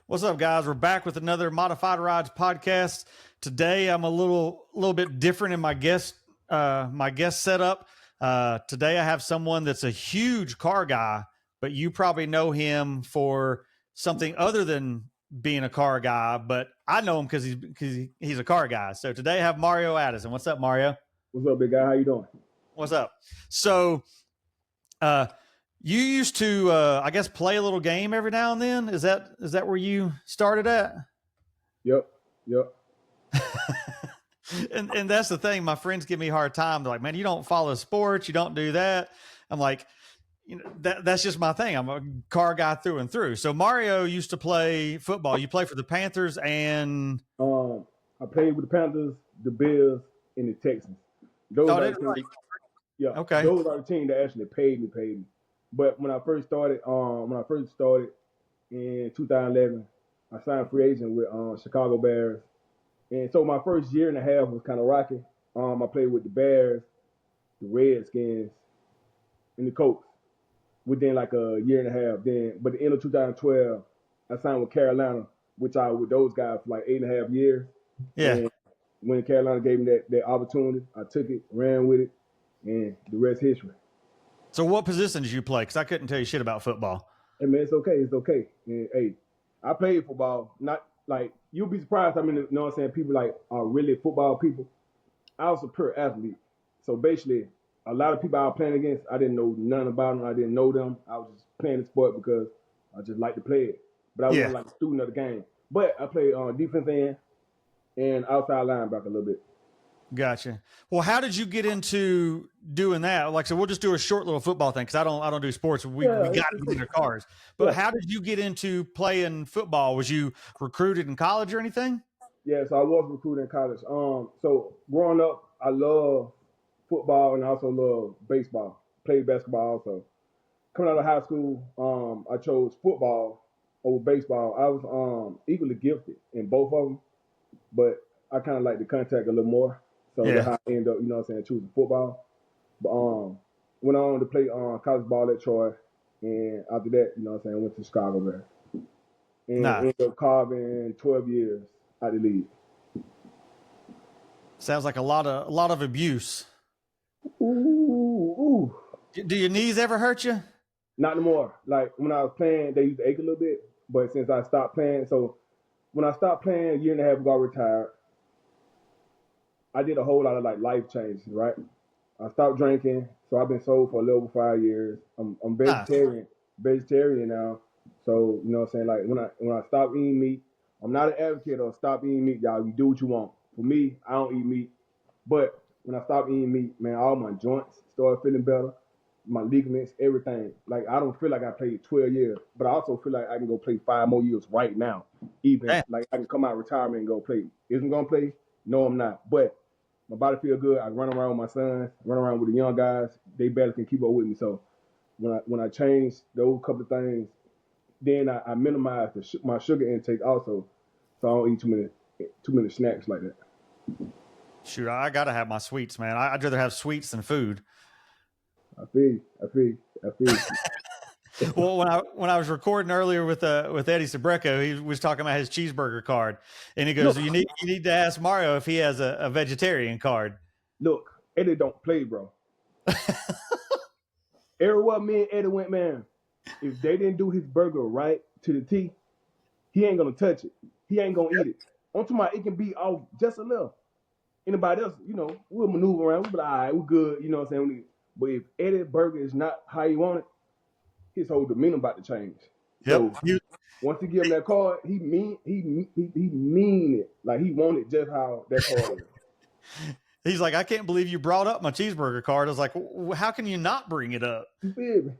What's up, guys? We're back with another Modified Rides podcast. Today, I'm a little bit different in my guest setup. Today, I have someone that's a huge car guy, but you probably know him for something other than being a car guy. But I know him because he's a car guy. So today, I have Mario Addison. What's up, Mario? What's up, big guy? How you doing? What's up? So, you used to, I guess, play a little game every now and then. Is that where you started at? Yep. and that's the thing. My friends give me a hard time. They're like, "Man, you don't follow sports. You don't do that." I'm like, that's just my thing. I'm a car guy through and through. So Mario used to play football. You play for the Panthers and I played with the Panthers, the Bills, and the Texans. Those are the teams, yeah. Okay. Those are the teams that actually paid me. But when I first started in 2011, I signed free agent with Chicago Bears. And so my first year and a half was kind of rocky. I played with the Bears, the Redskins, and the Colts within like a year and a half. But at the end of 2012, I signed with Carolina, which I was with those guys for like 8.5 years. Yeah. And when Carolina gave me that opportunity, I took it, ran with it, and the rest history. So what position did you play? Because I couldn't tell you shit about football. Hey, man, it's okay. And, hey, I played football. Not like, you'll be surprised. I mean, you know what I'm saying? People like are really football people. I was a pure athlete. So basically, a lot of people I was playing against, I didn't know none about them. I didn't know them. I was just playing the sport because I just like to play it. But I wasn't like a student of the game. But I played defense end and outside linebacker a little bit. Gotcha. Well, how did you get into doing that? Like, so we'll just do a short little football thing because I don't do sports. We got to get into cars. But how did you get into playing football? Was you recruited in college or anything? Yeah, so I was recruited in college. So growing up, I love football and I also love baseball. Played basketball also. Coming out of high school, I chose football over baseball. I was equally gifted in both of them, but I kind of like the contact a little more. So that's how I ended up, choosing football. But went on to play college ball at Troy. And after that, went to Chicago Bears. And ended up carving 12 years out of the league. Sounds like a lot of abuse. Ooh. Do your knees ever hurt you? Not anymore. Like when I was playing, they used to ache a little bit. But since I stopped playing, so when I stopped playing, a year and a half ago, I retired. I did a whole lot of like life changes, right? I stopped drinking, so I've been sober for a little over 5 years. I'm vegetarian now. So you know what I'm saying? Like when I stop eating meat, I'm not an advocate of stop eating meat, y'all. You do what you want. For me, I don't eat meat. But when I stopped eating meat, man, all my joints started feeling better. My ligaments, everything. Like I don't feel like I played 12 years, but I also feel like I can go play 5 more years right now. Even like I can come out of retirement and go play. Isn't gonna play? No, I'm not. But my body feel good. I run around with my sons, run around with the young guys. They barely can keep up with me. So when I changed those couple of things, then I minimized my sugar intake also. So I don't eat too many snacks like that. Shoot, I gotta have my sweets, man. I'd rather have sweets than food. I feel you. Well, when I was recording earlier with Eddie Sabreco, he was talking about his cheeseburger card, and he goes, "You need to ask Mario if he has a vegetarian card." Look, Eddie don't play, bro. Everywhere me and Eddie went, man, if they didn't do his burger right to the T, he ain't gonna touch it. He ain't gonna eat it. On to my, it can be off just enough. Anybody else, we'll maneuver around. We'll be like, all right, we're good. You know what I'm saying? But if Eddie's burger is not how you want it, his whole demeanor about to change. Yep. So once he give him that card, he mean it. Like he want it just how that card is. He's like, I can't believe you brought up my cheeseburger card. I was like, how can you not bring it up? You feel me?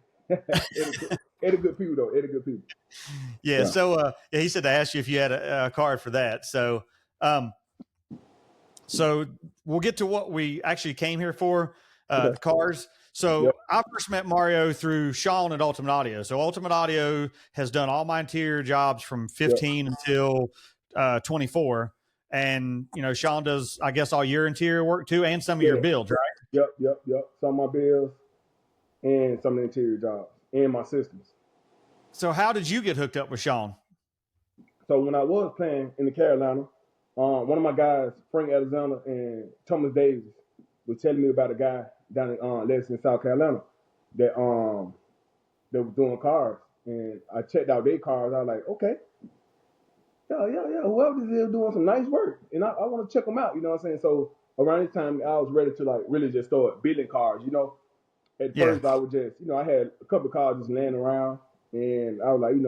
Eddie good people though. Eddie good people. Yeah. So he said to ask you if you had a card for that. So so we'll get to what we actually came here for, the cars. So I first met Mario through Sean at Ultimate Audio. So Ultimate Audio has done all my interior jobs from 15 until 24. And, Sean does, I guess, all your interior work too, and some of your builds, right? Yep. Some of my builds and some of the interior jobs and my systems. So how did you get hooked up with Sean? So when I was playing in the Carolina, one of my guys, Frank Alexander and Thomas Davis, was telling me about a guy down in Lexington, South Carolina, that was doing cars, and I checked out their cars. I was like, okay, yeah. Whoever this is doing some nice work, and I want to check them out. You know what I'm saying? So around this time, I was ready to like really just start building cars. At Yeah. first I would just, I had a couple of cars just laying around, and I was like,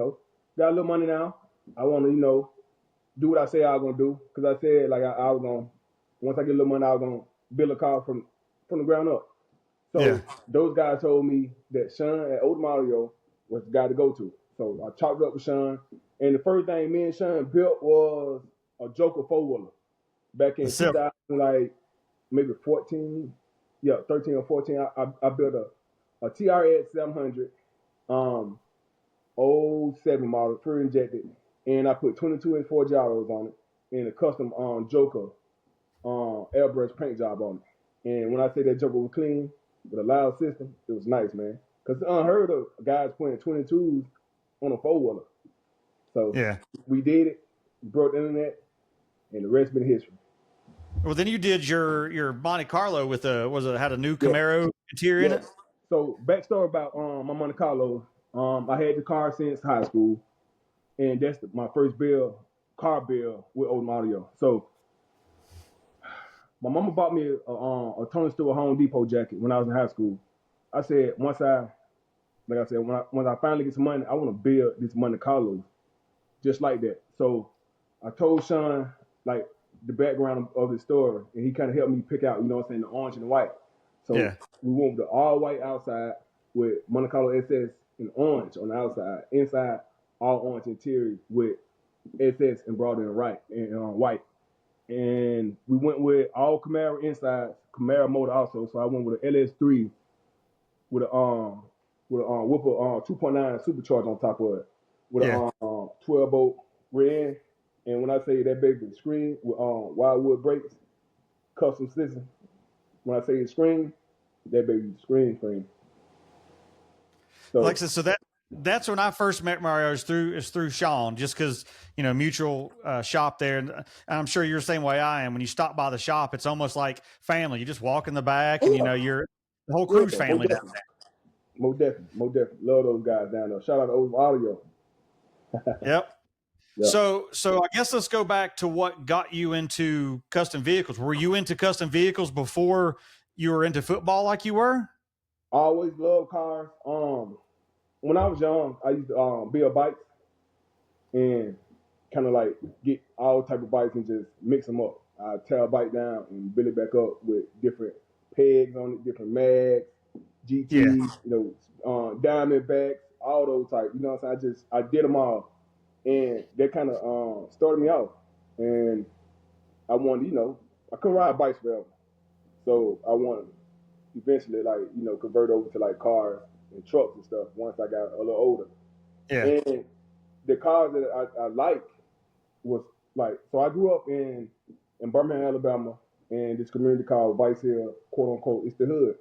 got a little money now. I want to, do what I say I was gonna do, because I said like I was gonna, once I get a little money, I was gonna build a car from the ground up. So those guys told me that Sean at Old Mario was the guy to go to. So I talked up with Sean, and the first thing me and Sean built was a Joker 4-wheeler back in 2000, like maybe 14, 13 or 14. I built a TRX 700, 07 model, fuel injected, and I put 22-inch Ford gyros on it and a custom Joker airbrush paint job on it. And when I say that Joker was clean with a loud system, it was nice, man. Because it's unheard of guys putting 22s on a 4-wheeler. So we did it, broke the internet, and the rest been history. Well, then you did your Monte Carlo with had a new Camaro interior in it? So backstory about my Monte Carlo. I had the car since high school, and that's my first car bill with Old Mario. So my mama bought me a Tony Stewart Home Depot jacket when I was in high school. I said when I finally get some money, I want to build this Monte Carlo just like that. So I told Sean like the background of the story, and he kind of helped me pick out, the orange and the white. So we went with the all white outside with Monte Carlo SS in orange on the outside, inside all orange interior with SS embroidered in white. And we went with all Camaro inside, Camaro motor also. So I went with an LS3 with a Whipper 2.9 supercharged on top of it, with a 12-bolt rear end. And when I say that baby screen with wildwood brakes, custom system, when I say it screen, that baby screen. So, like I said, so that's when I first met Mario is through Sean, just because mutual shop there, and I'm sure you're the same way I am. When you stop by the shop, it's almost like family. You just walk in the back, and you're the whole crew's family down there. Most definitely. Love those guys down there. Shout out to Old Audio. Yep. So I guess let's go back to what got you into custom vehicles. Were you into custom vehicles before you were into football like you were? I always loved cars. When I was young, I used to build bikes and kind of like get all type of bikes and just mix them up. I tear a bike down and build it back up with different pegs on it, different mags, GTs, Diamondbacks, all those types. You know what I'm saying? I did them all, and that kind of started me off. And I wanted, I couldn't ride bikes forever, so I wanted eventually, convert over to like cars and trucks and stuff once I got a little older. Yeah. And the cars that I liked was like, so I grew up in Birmingham, Alabama, and this community called Vice Hill, quote unquote, it's the hood.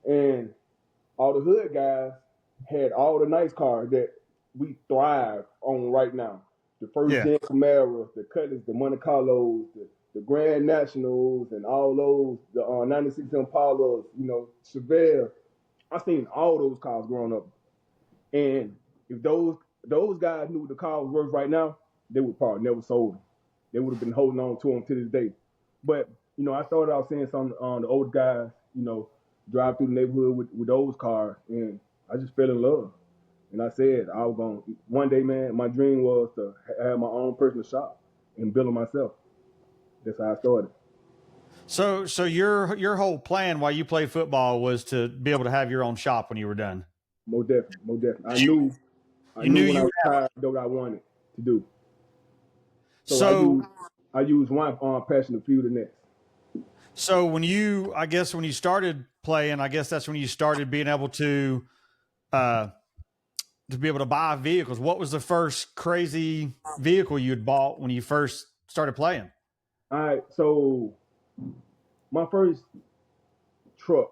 And all the hood guys had all the nice cars that we thrive on right now. The first gen Camaros, the Cutlass, the Monte Carlos, the Grand Nationals, and all those, the 96 Impalas, Chevelle. I seen all those cars growing up. And if those guys knew what the car was worth right now, they would probably never sold them. They would have been holding on to them to this day. But, I started out seeing some the old guys, drive through the neighborhood with those cars, and I just fell in love. And I said, I was going to, one day, man, my dream was to have my own personal shop and build it myself. That's how I started. So your whole plan while you played football was to be able to have your own shop when you were done. Most definitely. I knew when I was tired what I wanted to do. So I used one passion to fuel the next. So when you started playing, I guess that's when you started being able to be able to buy vehicles. What was the first crazy vehicle you had bought when you first started playing? All right, so my first truck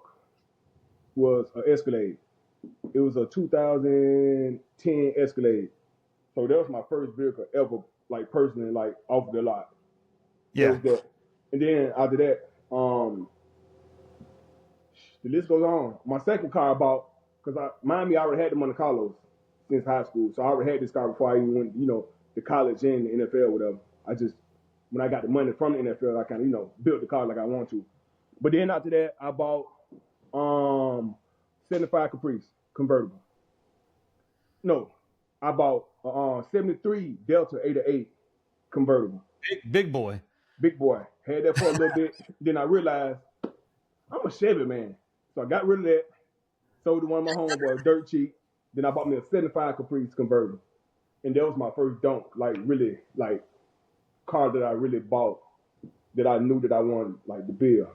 was an Escalade. It was a 2010 Escalade. So that was my first vehicle ever like personally, like off the lot. There Yeah. was that. And then after that, the list goes on. My second car I bought, because mind me, I already had the Monte Carlos since high school. So I already had this car before I even went, to college and the NFL, whatever. I just, when I got the money from the NFL, I kind of, built the car like I want to. But then after that, I bought 75 Caprice convertible. No, I bought 73 Delta 808 convertible. Big boy. Big boy. Had that for a little bit. Then I realized I'm a Chevy man. So I got rid of that. Sold to one of my homeboys, dirt cheap. Then I bought me a 75 Caprice convertible. And that was my first dunk, like really, like car that I really bought that I knew that I wanted, like the bill.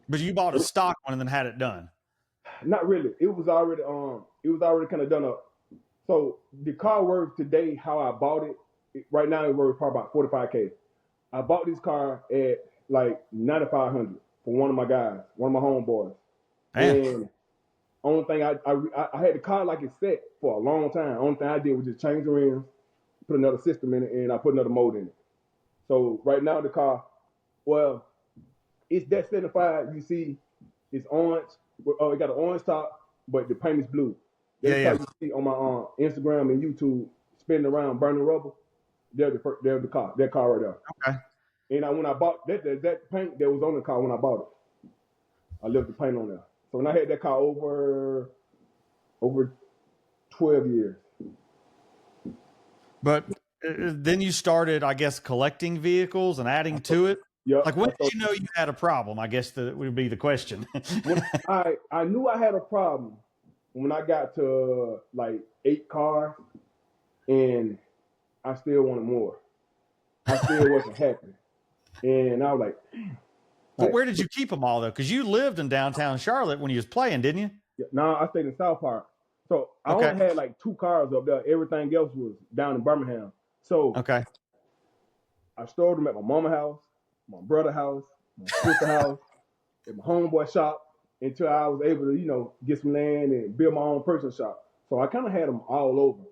But you bought a stock one and then had it done. Not really. It was already kind of done up. So the car worth today, how I bought it, right now it worth probably about 45K. I bought this car at like 9,500 for one of my guys, one of my homeboys. Man. And only thing I had the car like it's set for a long time. Only thing I did was just change the rims, put another system in it, and I put another motor in it. So right now the car, well, it's that 75. You see, it's orange. It got an orange top, but the paint is blue. That's Yeah. you see on my Instagram and YouTube spinning around burning rubber. They're the car. That car right there. Okay. And when I bought that paint that was on the car when I bought it, I left the paint on there. So when I had that car over 12 years. But then you started, I guess, collecting vehicles and adding to it. Yep. Like, when did you know you had a problem? I guess that would be the question. When I knew I had a problem when I got to like 8 cars, and I still wanted more. I still wasn't happy, and I was like, But where did you keep them all though? Because you lived in downtown Charlotte when you was playing, didn't you? no, I stayed in South Park. So I only had like 2 cars up there. Everything else was down in Birmingham. So okay, I stored them at my mama's house, my brother's house, my sister's house, at my homeboy shop until I was able to, get some land and build my own personal shop. So I kind of had them all over.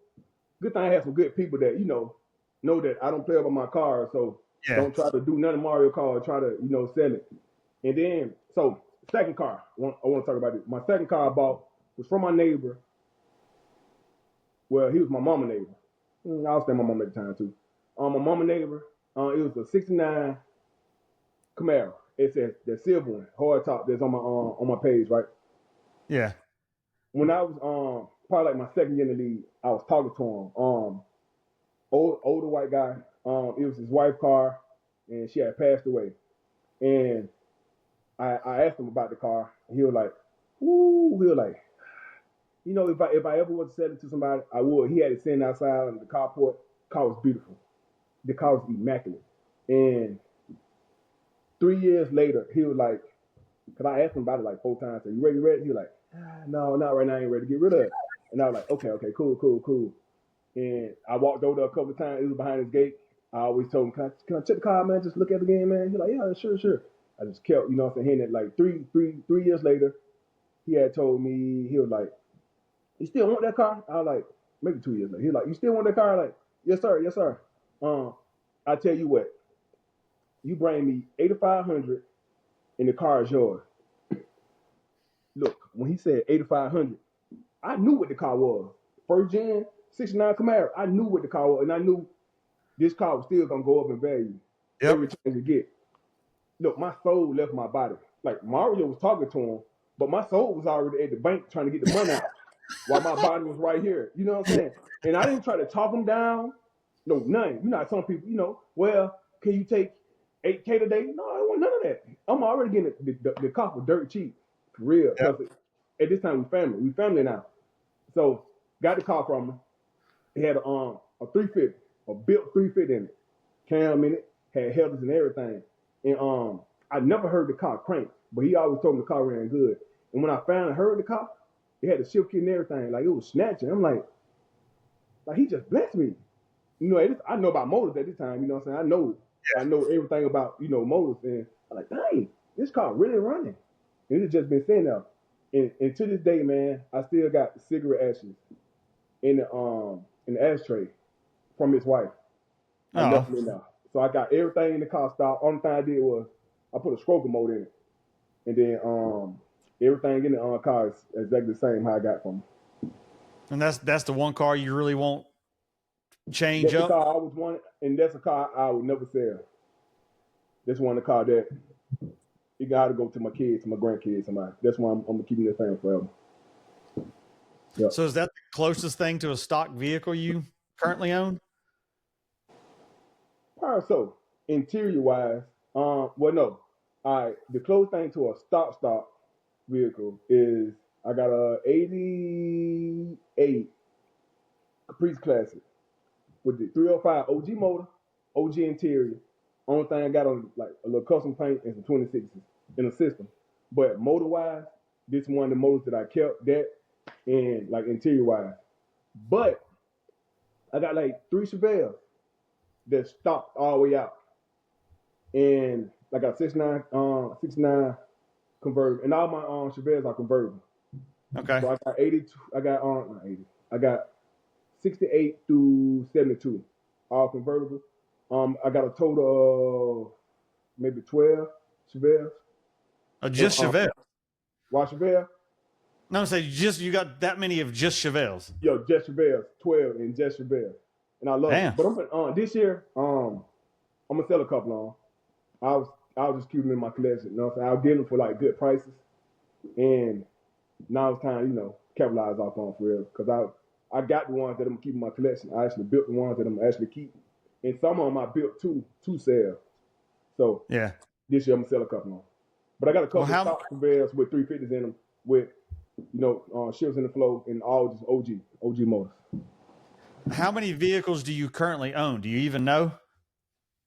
Good thing I had some good people that, know that I don't play about my car. So don't try to do nothing Mario Kart, try to, sell it. And then, so second car, I want to talk about it. My second car I bought was from my neighbor. Well, he was my mama neighbor. I was staying with my mom at the time too. My mama neighbor, it was a 69 Camaro. It says the silver one, hard top, that's on my page, right? Yeah. When I was probably like my second year in the league, I was talking to him. Older white guy. It was his wife's car, and she had passed away. And I asked him about the car, and he was like, if I ever was to sell it to somebody, I would. He had it sitting outside in the carport. The car was beautiful. The car was immaculate. And 3 years later, he was like, because I asked him about it like 4 times. So, you ready? He was like, no, not right now. I ain't ready to get rid of it. And I was like, okay, cool. And I walked over there a couple of times. It was behind his gate. I always told him, can I check the car, man? Just look at the game, man. He's like, yeah, sure. I just kept, hitting it. Like three years later, he had told me, he was like, you still want that car? I was like, maybe 2 years later. He was like, you still want that car? I was like, yes, sir. I tell you what, you bring me 8,500 and the car is yours. Look, when he said 8,500, I knew what the car was. First gen, 69 Camaro. I knew what the car was, and I knew this car was still gonna go up in value every chance you get. Look, my soul left my body. Like Mario was talking to him, but my soul was already at the bank trying to get the money out while my body was right here. You know what I'm saying? And I didn't try to talk him down. No, none. You know, some people, well, can you take 8K today? No, I want none of that. I'm already getting the car for dirt cheap. For real. Yep. At this time, we family now. So, got the car from him. He had a 350, a built 350 in it. Cam in it, had headers and everything. And I never heard the car crank, but he always told me the car ran good. And when I finally heard the car, it had the shift kit and everything. Like, it was snatching. I'm like he just blessed me. I know about motors at this time, you know what I'm saying? I know everything about, motors. And I'm like, dang, this car really running. And it's just been sitting there. And to this day, man, I still got the cigarette ashes in the ashtray from his wife. I Oh, left them in there. So I got everything in the car stopped. Only thing I did was I put a stroker mode in it, and then everything in the car is exactly the same how I got from them. and that's the one car you really won't change That's the up. car I always wanted, and that's a car I would never sell. That's one of the car that you got to go to my kids, to my grandkids, somebody. That's why I'm gonna keep it the same forever. Yep. So is that the closest thing to a stock vehicle you currently own? Probably so. Interior wise, well, no. All right, the closest thing to a stock vehicle is I got a '88 Caprice Classic with the 305 OG motor, OG interior. Only thing I got on like a little custom paint and some 26s in the system. But motor wise, this one of the motors that I kept that and like interior wise. But I got like 3 Chevelles that stopped all the way out. And I got 69 convertible. And all my Chevelles are convertible. Okay. So I got 82, I got not 80. I got 68 through 72, all convertible. I got a total of maybe 12 Chevelles. Just Chevelle. Why Chevelle? No, say you got that many of just Chevelles. Yo, just Chevelles, 12 and just Chevelles. And I love Damn. it. But I'm this year, I'm gonna sell a couple on. I'll just keep them in my collection. You know what I'm saying? I'll get them for like good prices. And now it's time, capitalize off on for real. Because I got the ones that I'm keeping in my collection. I actually built the ones that I'm actually keeping. And some of them I built to sell. So Yeah. this year I'm gonna sell a couple on. But I got a couple of stock Chevelles with 350s in them with, shifts in the flow and all just OG motors. How many vehicles do you currently own? Do you even know?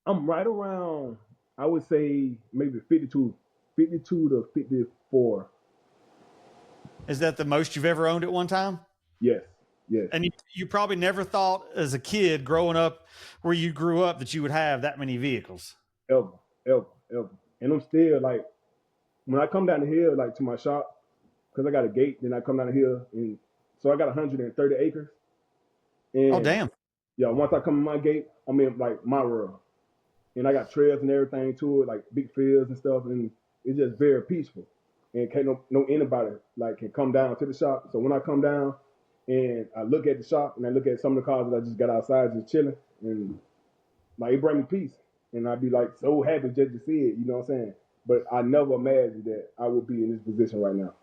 I'm right around, I would say maybe 52 to 54. Is that the most you've ever owned at one time? Yes. And you probably never thought as a kid growing up where you grew up that you would have that many vehicles. Ever. And I'm still like, when I come down the hill, like to my shop, because I got a gate, then I come down the hill, and so I got 130 acres. And oh, damn. Yeah, once I come in my gate, I'm in like my world. And I got trails and everything to it, like big fields and stuff, and it's just very peaceful. And can't no anybody like can come down to the shop. So when I come down and I look at the shop and I look at some of the cars that I just got outside just chilling, and like it bring me peace. And I'd be like so happy just to see it, you know what I'm saying? But I never imagined that I would be in this position right now.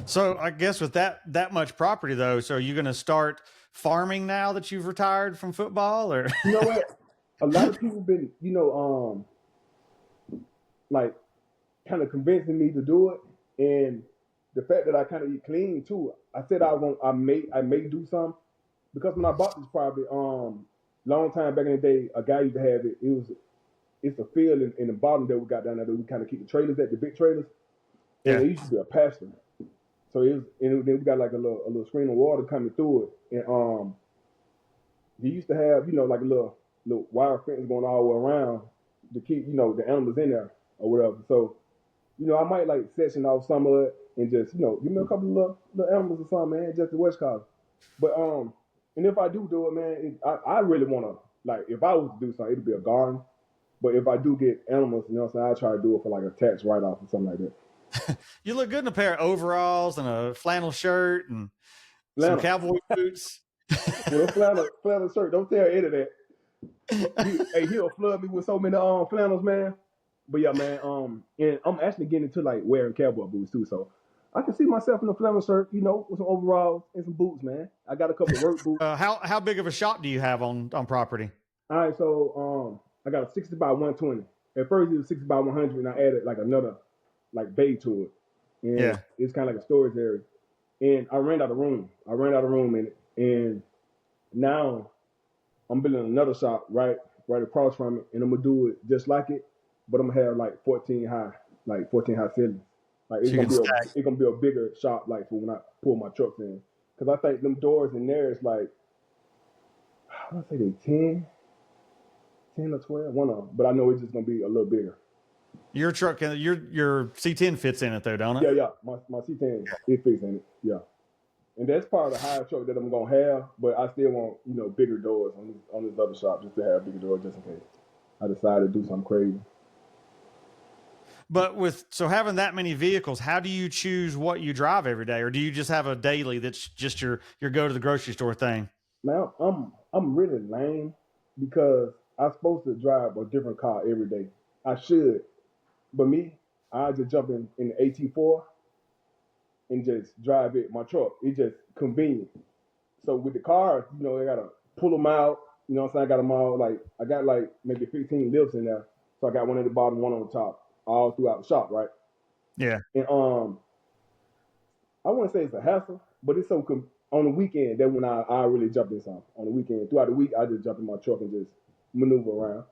So I guess with that much property though, so are you going to start farming now that you've retired from football, or? You know what? A lot of people been, like kind of convincing me to do it, and the fact that I kind of eat clean too. I said I may do some because when I bought this property, long time back in the day, a guy used to have it. It's a field in the bottom that we got down there that we kind of keep the trailers at, the big trailers, and it used to be a pasture. So then we got like a little screen of water coming through it, and they used to have like a little wire fence going all the way around to keep the animals in there or whatever. So I might like section off some of it and just give me a couple of little animals or something, man, just to West Coast. But and if I do it, man, I really want to, like, if I was to do something, it'd be a garden. But if I do get animals, you know what I'm saying, I try to do it for like a tax write-off or something like that. You look good in a pair of overalls and a flannel shirt and some cowboy boots. Well, flannel shirt. Don't tell Eddie that. He'll flood me with so many flannels, man. But yeah, man. And I'm actually getting into like wearing cowboy boots too, so I can see myself in a flannel shirt, with some overalls and some boots, man. I got a couple of work boots. How big of a shop do you have on property? All right, so I got a 60 by 120. At first it was 60 by 100, and I added like another like bay to it. And it's kind of like a storage area. And I ran out of room. In it. And now I'm building another shop right across from it, and I'm gonna do it just like it, but I'm gonna have like 14 high ceilings. Like it's gonna be a bigger shop, like for when I pull my trucks in. Cause I think them doors in there is like, I want to say they 10 or 12, one of them. But I know it's just gonna be a little bigger. Your truck, your C10 fits in it though, don't it? Yeah. My C10 it fits in it. Yeah. And that's part of the higher truck that I'm gonna have, but I still want bigger doors on this other shop just to have bigger doors just in case I decide to do something crazy. But so having that many vehicles, how do you choose what you drive every day, or do you just have a daily that's just your go to the grocery store thing? Now I'm really lame because I'm supposed to drive a different car every day. I should, but me, I just jump in the AT4 and just drive it, my truck. It's just convenient. So with the cars, I gotta pull them out. You know what I'm saying? I got them all I got maybe 15 lifts in there. So I got one at the bottom, one on the top, all throughout the shop, right? Yeah. And I wouldn't say it's a hassle, but it's so on the weekend that when I really jump in some. On the weekend, throughout the week, I just jump in my truck and just maneuver around.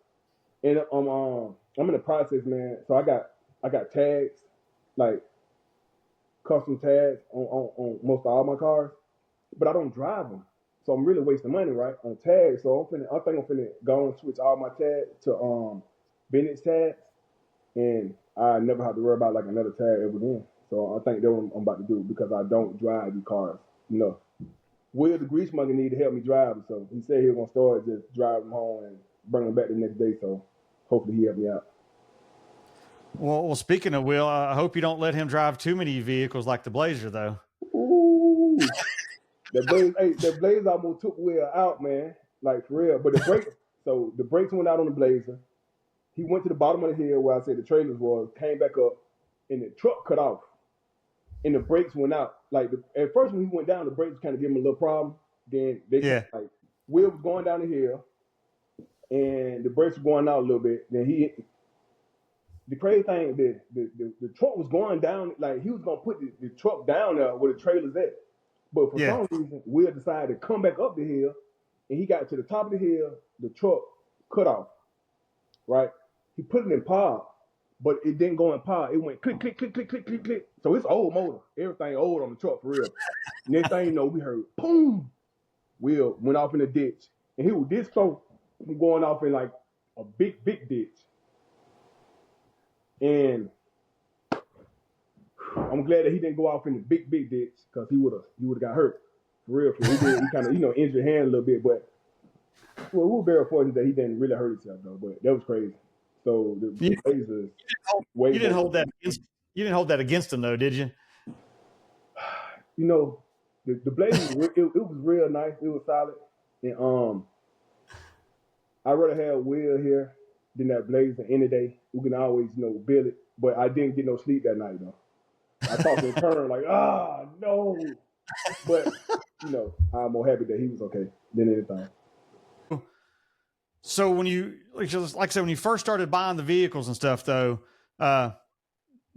And I'm in the process, man. So I got tags, like custom tags on most of all my cars, but I don't drive them. So I'm really wasting money, right, on tags. So I think I'm finna go and switch all my tags to Bennett's tags, and I never have to worry about another tag ever again. So I think that's what I'm about to do because I don't drive these cars. Will the grease monkey need to help me drive them, so he said he was gonna start just drive them home and bring them back the next day. So hopefully he help me out. Well, speaking of Will, I hope you don't let him drive too many vehicles like the Blazer, though. Ooh, the Blaze almost took Will out, man. Like for real. But the brakes went out on the Blazer. He went to the bottom of the hill where I said the trailers was, came back up, and the truck cut off. And the brakes went out. At first when he went down, the brakes kind of gave him a little problem. Then Will was going down the hill, and the brakes were going out a little bit. Then the crazy thing, the truck was going down, he was gonna put the truck down there where the trailer's at. But for some reason, Will decided to come back up the hill, and he got to the top of the hill, the truck cut off, right? He put it in power, but it didn't go in power. It went click, click, click, click, click, click, click. So it's old motor. Everything old on the truck for real. Next thing you know, we heard, boom! Will went off in the ditch. And he was this close from going off in a big, big ditch. And I'm glad that he didn't go off in the big, big ditch because he would have got hurt. For real. He kind of, injured his hand a little bit, but we were very fortunate that he didn't really hurt himself though, but that was crazy. So the Blazers you didn't hold that against him though, did you? The Blazers, it was real nice. It was solid. And I'd rather have Will here than that Blazer any day. We can always, build it. But I didn't get no sleep that night though. I talked to Turn no. But I'm more happy that he was okay than anything. So when you like I said, when you first started buying the vehicles and stuff, though,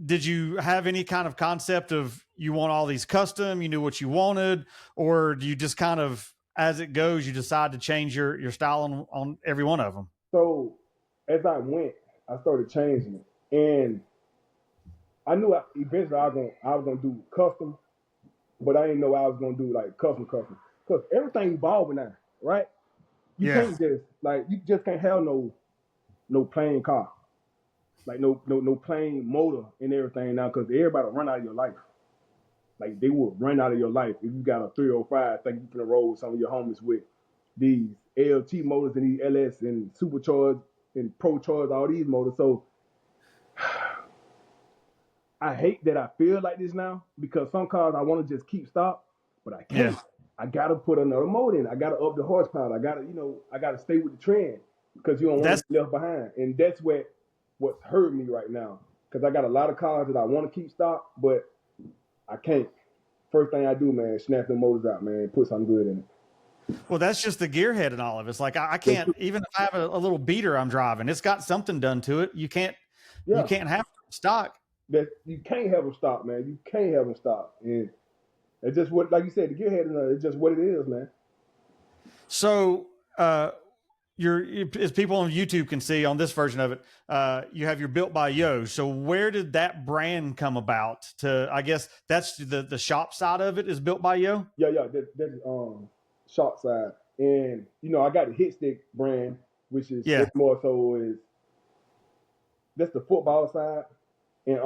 did you have any kind of concept of you want all these custom? You knew what you wanted, or do you just kind of, as it goes, you decide to change your style on every one of them? So as I went, I started changing it, and I knew eventually I was gonna do custom, but I didn't know I was gonna do custom because everything evolving now, right? You can't just can't have no plain car, no plain motor and everything now because everybody run out of your life. They will run out of your life if you got a 305. Think you can roll some of your homies with these LT motors and these LS and supercharged and pro charged, all these motors. So I hate that I feel like this now because some cars I want to just keep stock, but I can't. Yeah. I gotta put another motor in. I gotta up the horsepower. I gotta stay with the trend because you don't want to be left behind. And that's what's hurting me right now because I got a lot of cars that I want to keep stock, but I can't. First thing I do, man, snap the motors out, man, put something good in it. Well, that's just the gearhead in all of it. It's I can't, even if I have a little beater I'm driving, it's got something done to it. You can't have stock. That you can't have them stock, man. You can't have them stock. And it's just like you said, the gearhead, it's just what it is, man. So, as people on YouTube can see on this version of it, you have your Built by Yo. So where did that brand come about? I guess that's the shop side of it is Built by Yo. Yeah, that's shop side, and I got the Hit Stick brand, which is more so that's the football side, and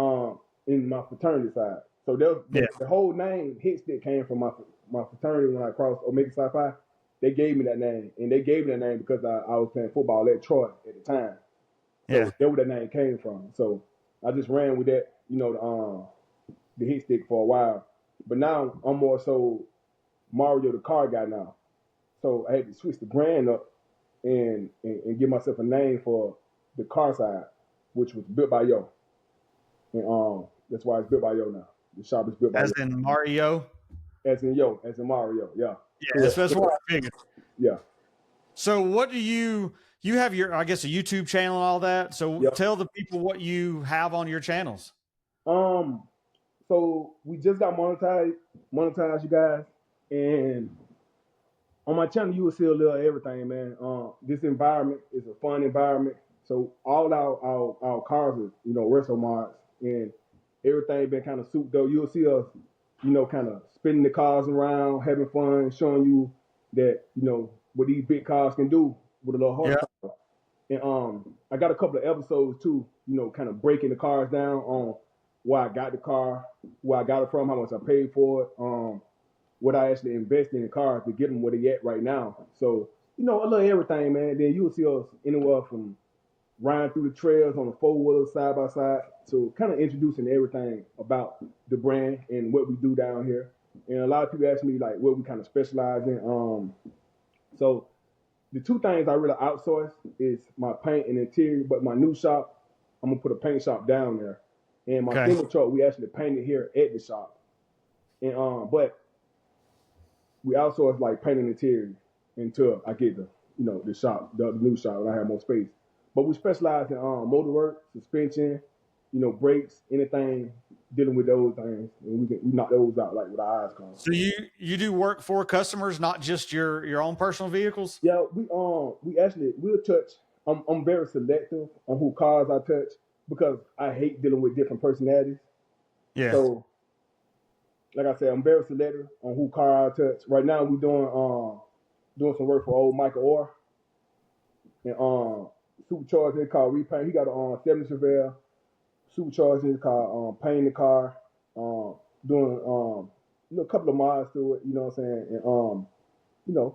in my fraternity side. So the whole name Hit Stick came from my fraternity when I crossed Omega Psi Phi. They gave me that name, and they gave me that name because I was playing football at Troy at the time. So that's where that name came from. So I just ran with that, the Hit Stick for a while. But now I'm more so Mario the car guy now. So I had to switch the brand up and give myself a name for the car side, which was Built by Yo. And that's why it's Built by Yo now. The shop is Built by Yo. As in Mario? As in Mario, yeah. Yeah, that's what I figured. Yeah. So what do you have your, I guess, a YouTube channel and all that. So tell the people what you have on your channels. So we just got monetized, you guys. And on my channel, you will see a little of everything, man. This environment is a fun environment. So all our cars are, retro mods, and everything been kind of souped up. You'll see us, kind of spinning the cars around, having fun, showing you that, what these big cars can do with a little horsepower. Yeah. And I got a couple of episodes too, kind of breaking the cars down on where I got the car, where I got it from, how much I paid for it, what I actually invested in the cars to get them where they at right now. So, a little everything, man. Then you'll see us anywhere from riding through the trails on a four-wheeler side by side. So kind of introducing everything about the brand and what we do down here. And a lot of people ask me like what we kind of specialize in. So the two things I really outsource is my paint and interior, but my new shop, I'm gonna put a paint shop down there. And my single truck, we actually painted here at the shop. And but we outsource like paint and interior until I get the shop, the new shop, and I have more space. But we specialize in motor work, suspension, brakes, anything dealing with those things, and we knock those out like with our eyes closed. So you do work for customers, not just your own personal vehicles? Yeah, we'll touch. I'm very selective on who cars I touch because I hate dealing with different personalities. Yeah. So, like I said, I'm very selective on who car I touch. Right now, we're doing some work for old Michael Orr, and supercharged his car repaint. He got a 70 Chevelle. Supercharged his car, painting the car, doing a couple of mods to it. You know what I'm saying? And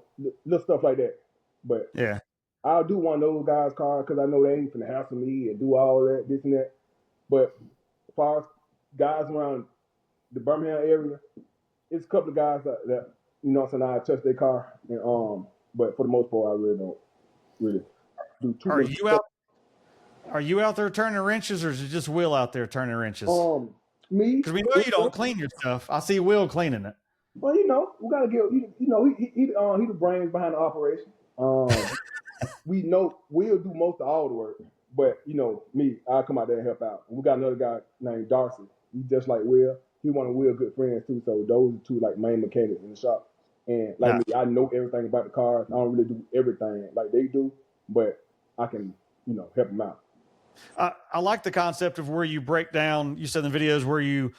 little stuff like that. But yeah, I'll do one of those guys' cars because I know they ain't finna hassle me and do all that, this and that. But as far as guys around the Birmingham area, it's a couple of guys that I touch their car. And but for the most part, I really don't do too much. Are you out there turning wrenches, or is it just Will out there turning wrenches? Me, because we know you don't clean your stuff. I see Will cleaning it. Well, we gotta give he the brains behind the operation. We know Will do most of all the work, but me, I come out there and help out. And we got another guy named Darcy. He's just like Will. He one of Will's good friends too. So those are two like main mechanics in the shop. And like me, I know everything about the cars. I don't really do everything like they do, but I can help them out. I like the concept of where you break down. You said in the videos where you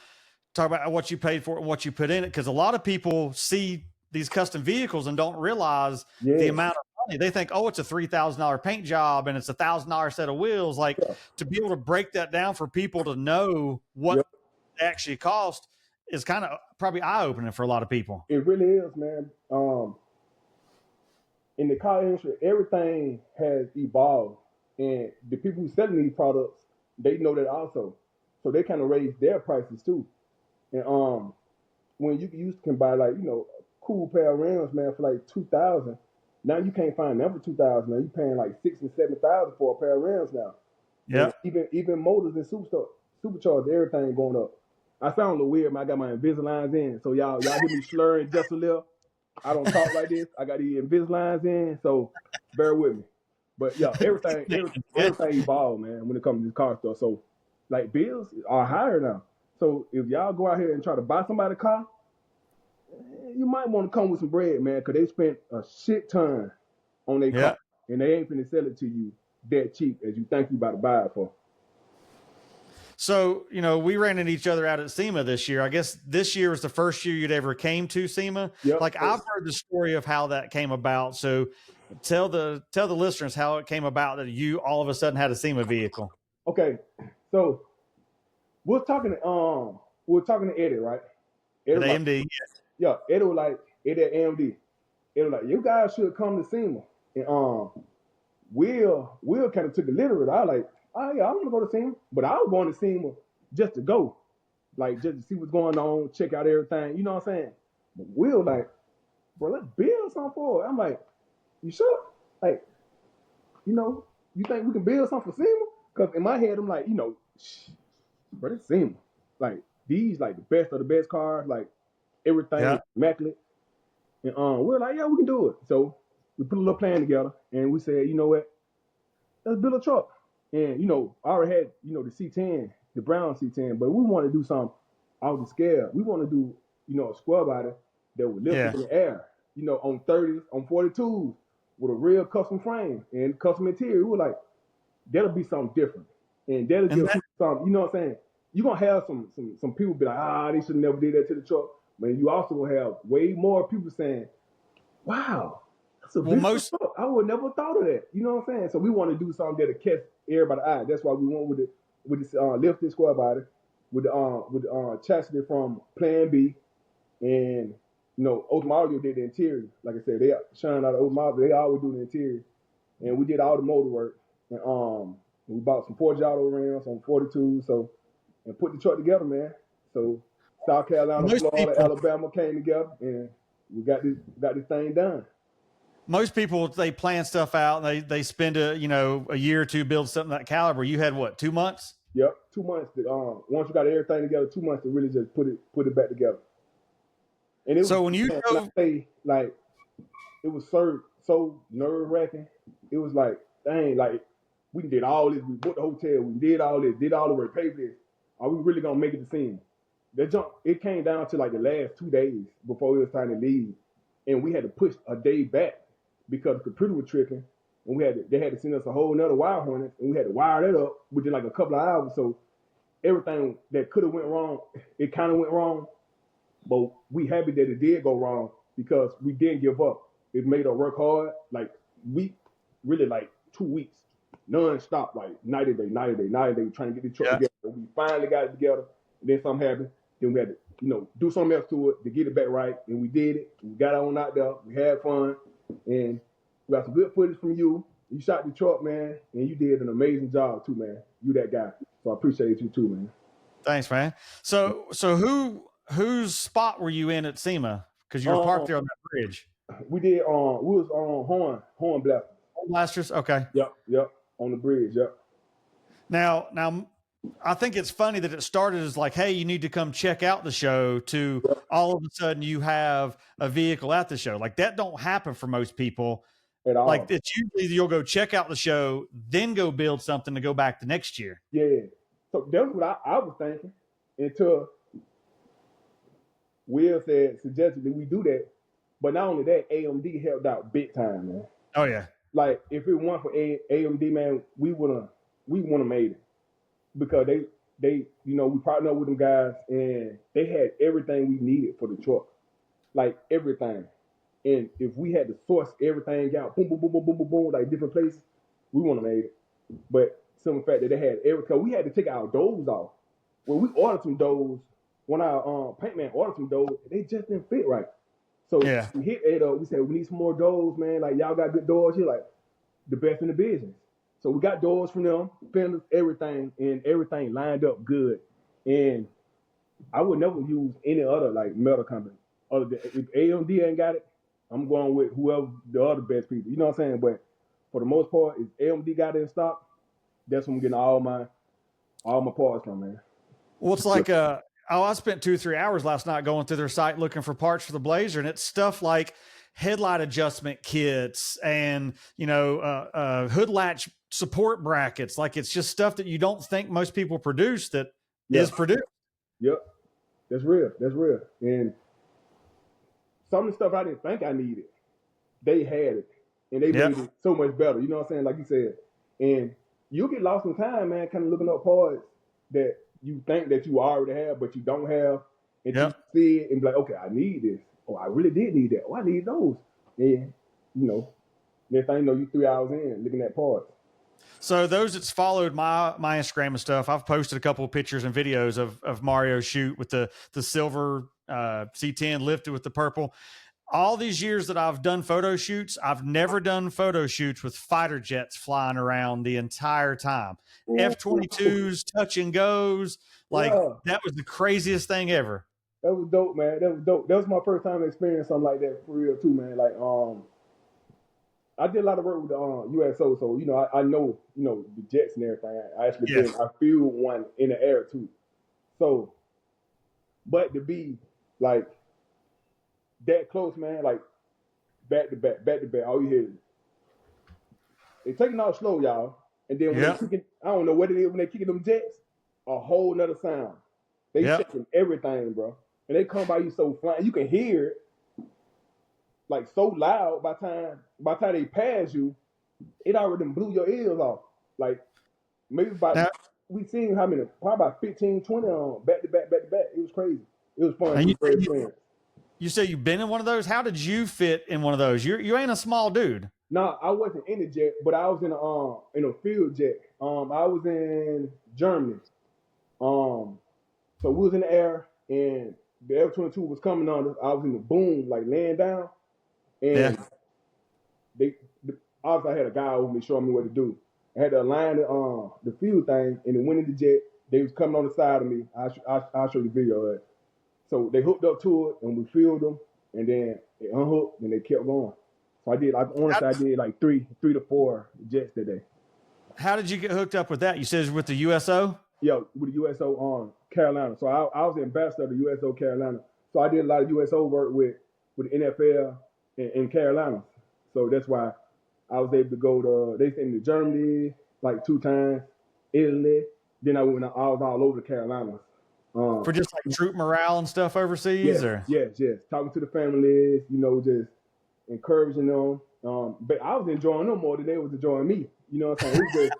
talk about what you paid for it, what you put in it, because a lot of people see these custom vehicles and don't realize the amount of money. They think, oh, it's a $3,000 paint job and it's a $1,000 set of wheels. Like to be able to break that down for people to know what it actually cost is kind of probably eye-opening for a lot of people. It really is, man. In the car industry, everything has evolved. And the people who selling these products, they know that also. So they kind of raise their prices too. And when you can buy like, a cool pair of rims, man, for like $2,000. Now you can't find them for $2,000, man. You're paying like $6,000 and $7,000 for a pair of rims now. Yeah. Even motors and supercharged, everything going up. I sound a little weird, man. I got my Invisaligns in. So y'all hear me slurring just a little. I don't talk like this. I got the Invisaligns in, so bear with me. But yeah, everything evolved, man, when it comes to this car stuff. So like bills are higher now. So if y'all go out here and try to buy somebody a car, you might want to come with some bread, man, because they spent a shit ton on their car. And they ain't finna sell it to you that cheap as you think you about to buy it for. So, we ran into each other out at SEMA this year. I guess this year was the first year you'd ever came to SEMA. Yep. Like I've heard the story of how that came about. So tell the listeners how it came about that you all of a sudden had a SEMA vehicle. Okay. So we're talking we were talking to Eddie, right? Eddie At was like, AMD. yeah, Eddie was like, Eddie at AMD. Eddie was like, you guys should come to SEMA. And Will kind of took it literal. I was like, oh yeah, I want to go to SEMA. But I was going to SEMA just to go. Like just to see what's going on, check out everything. You know what I'm saying? But Will like, bro, let's build something for it. I'm like, you sure? Like, you know, you think we can build something for SEMA? Because in my head, I'm like, you know, bro, it's SEMA. Like, these, like, the best of the best cars. Like, everything is immaculate. And we're like, yeah, we can do it. So we put a little plan together, and we said, you know what? Let's build a truck. And, you know, I already had, you know, the C10, the brown C10, but we want to do something out the scale. We want to do, you know, a square body that would lift in the air, you know, on 30s, on 42s, with a real custom frame and custom interior. We were like, that'll be something different. And that'll give people something, you know what I'm saying? You're going to have some people be like, they should never did that to the truck. But you also will have way more people saying, wow, that's a beautiful truck. I would never thought of that. You know what I'm saying? So we want to do something that'll catch everybody's eye. That's why we went with this lifted square body, with the chassis from Plan B, and you know, Ultimate Audio did the interior. Like I said, they shine out of Ultimate Audio. They always do the interior, and we did all the motor work. And we bought some Forgiato rims on 42, and put the truck together, man. So South Carolina, Florida, Alabama came together, and we got this thing done. Most people, they plan stuff out, and they spend a year or two build something that caliber. You had what, 2 months? Yep, 2 months. Once you got everything together, 2 months to really just put it back together. And it so was, when you like, it was so nerve wracking. It was like, dang, like we did all this. We booked the hotel. We did all this. Did all the work. Paid this. Are we really gonna make it to SEMA? That jump. It came down to like the last 2 days before it was time to leave, and we had to push a day back because the computer was tripping, and they had to send us a whole nother wire harness, and we had to wire that up within like a couple of hours. So everything that could have went wrong, it kind of went wrong. But we happy that it did go wrong because we didn't give up. It made us work hard, like really like 2 weeks, non-stop, like night and day, trying to get the truck together. We finally got it together, and then something happened. Then we had to, you know, do something else to it to get it back right, and we did it. We got on out there. We had fun, and we got some good footage from you. You shot the truck, man, and you did an amazing job too, man. You that guy, so I appreciate you too, man. Thanks, man. So whose spot were you in at SEMA? Because you were parked there on that bridge. We did. We was on horn blasters. Horn blasters. Okay. Yep. On the bridge. Yep. Now, I think it's funny that it started as like, hey, you need to come check out the show, to all of a sudden you have a vehicle at the show. Like that don't happen for most people at all. Like it's usually you'll go check out the show, then go build something to go back the next year. Yeah. So that's what I was thinking until Will suggested that we do that. But not only that, AMD helped out big time, man. Oh yeah. Like if it weren't for AMD, man, we wouldn't have made it, because they we partnered up with them guys, and they had everything we needed for the truck, like everything. And if we had to source everything out, boom, boom, boom, boom, boom, boom, boom, like different places, we wouldn't have made it. But some fact that they had because we had to take our doors off. When we ordered some doors, when our paint man ordered some doors, they just didn't fit right. So we hit Ed up. We said, we need some more doors, man. Like, y'all got good doors here, like the best in the business. So we got doors from them, fenders, everything, and everything lined up good. And I would never use any other like metal company. Other than if AMD ain't got it, I'm going with whoever the other best people. You know what I'm saying? But for the most part, if AMD got it in stock, that's when I'm getting all my parts from, man. Well, it's like I spent 2 or 3 hours last night going through their site looking for parts for the Blazer, and it's stuff like headlight adjustment kits and hood latch support brackets. Like it's just stuff that you don't think most people produce that is produced. Yep, that's real. That's real. And some of the stuff I didn't think I needed, they had it, and they made it so much better. You know what I'm saying? Like you said, and you'll get lost in time, man, kind of looking up parts that you think that you already have, but you don't have, and you see it and be like, okay, I need this. Oh, I really did need that. Oh, I need those. And, next thing you know, you 3 hours in looking at parts. So those that's followed my Instagram and stuff, I've posted a couple of pictures and videos of Mario shoot with the silver C10 lifted with the purple. All these years that I've done photo shoots, I've never done photo shoots with fighter jets flying around the entire time. F-22s, touch and goes, like Yeah, that was the craziest thing ever. that was dope, man. That was dope. That was my first time experiencing something like that for real too, man. Like I did a lot of work with the USO, so I know the jets and everything. Yes. I flew one in the air too. So, but to be like that close, man, like back to back, all you hear is they taking off slow, y'all, and then when Yeah. they kicking, I don't know what it is when they kicking them jets, a whole nother sound. They Yep. shaking everything, bro, and they come by you so flying, you can hear it like so loud. By the time they pass you, it already blew your ears off. Like maybe about Now, we seen how many, probably about 15, 20 on back to back. It was crazy. It was fun. It and was great experience. you say you've been in one of those. How did you fit in one of those? You ain't a small dude. No, I wasn't in the jet, but I was in a field jet. I was in Germany. So we was in the air and the F-22 was coming on us. I was in the boom, like laying down, and Yeah. they obviously I had a guy over me showing me what to do. I had to align the field thing, and it went in the jet. They was coming on the side of me. I'll show you the video of it. So they hooked up to it, and we filled them, and then they unhooked, and they kept going. So I want to say I did like three to four jets that day. How did you get hooked up with that? You said it was with the USO? Yeah, with the USO on Carolina. So I was the ambassador of the USO Carolina. So I did a lot of USO work with the NFL in Carolina. So that's why I was able to go to, they sent me to Germany like 2 times, Italy. Then I was all over the Carolinas. For just like troop morale and stuff overseas, or yes. Talking to the families, just encouraging them. But I was enjoying them more than they was enjoying me. You know what I'm saying?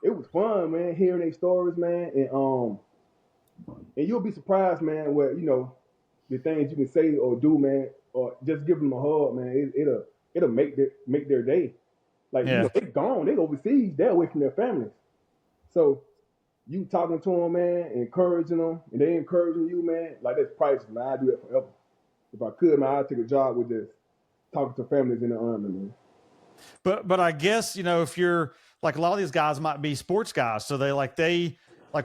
It was fun, man, hearing their stories, man. And you'll be surprised, man, what, the things you can say or do, man, or just give them a hug, man. It'll make their day. Like, yeah. They gone, they overseas, they're away from their families. So you talking to them, man, encouraging them, and they encouraging you, man, like that's priceless, man. I do that forever. If I could, man, I'd take a job with just talking to families in the army, man. But I guess, if you're like a lot of these guys might be sports guys, so they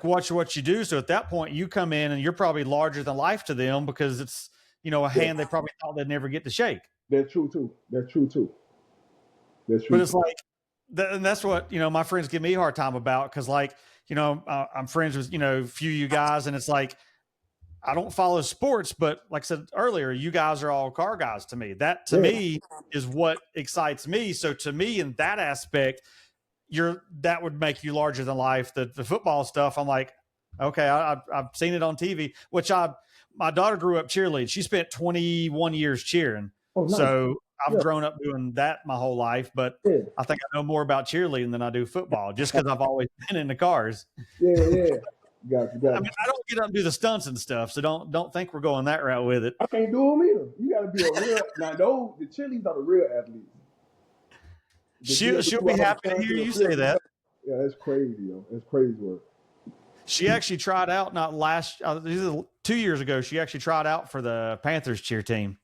watch what you do. So at that point you come in and you're probably larger than life to them because it's, a hand they probably thought they'd never get to shake. That's true too. But it's like, and that's what, my friends give me a hard time about. Cause like, I'm friends with, a few of you guys, and it's like, I don't follow sports, but like I said earlier, you guys are all car guys to me. That to me is what excites me. So to me, in that aspect, that would make you larger than life. The football stuff, I'm like, okay, I've seen it on TV, which my daughter grew up cheerleading. She spent 21 years cheering. Oh, nice. So I've grown up doing that my whole life, but I think I know more about cheerleading than I do football just because I've always been in the cars. Yeah. Got you. I mean, I don't get up and do the stunts and stuff, so don't think we're going that route with it. I can't do them either. You got to be a real. Now, the cheerleaders are the real athletes. She'll be happy to hear you say that. Yeah, that's crazy, yo. That's crazy work. She actually tried out 2 years ago. She actually tried out for the Panthers cheer team.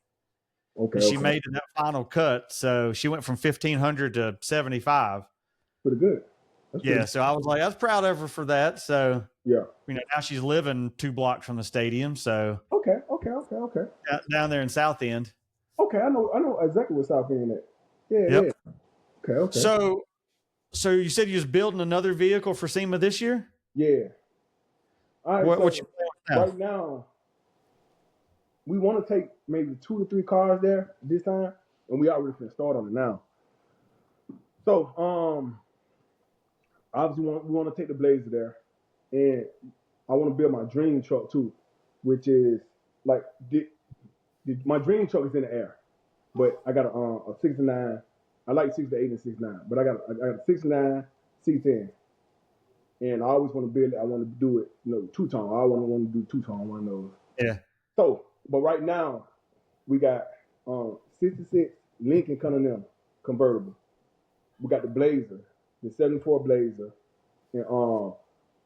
Okay. She made that final cut, so she went from 1,500 to 75. Pretty good. So I was like, I was proud of her for that. So yeah, now she's living 2 blocks from the stadium. So okay. Down there in South End. Okay, I know exactly what South End is. Yeah, yep. Yeah. Okay. So you said you was building another vehicle for SEMA this year? Yeah. All right. What you right now, we want to take maybe 2 to 3 cars there this time, and we already can start on it now. So, obviously we want to take the Blazer there, and I want to build my dream truck too, which is like my dream truck is in the air, but I got a 69. I like 68 and 69, but I got a 69 C10, and I always want to build it. I want to do it, 2-tone. I want to do 2-tone, one of those. Yeah. So, but right now we got 66 Lincoln Continental convertible. We got the Blazer. the '74 Blazer, and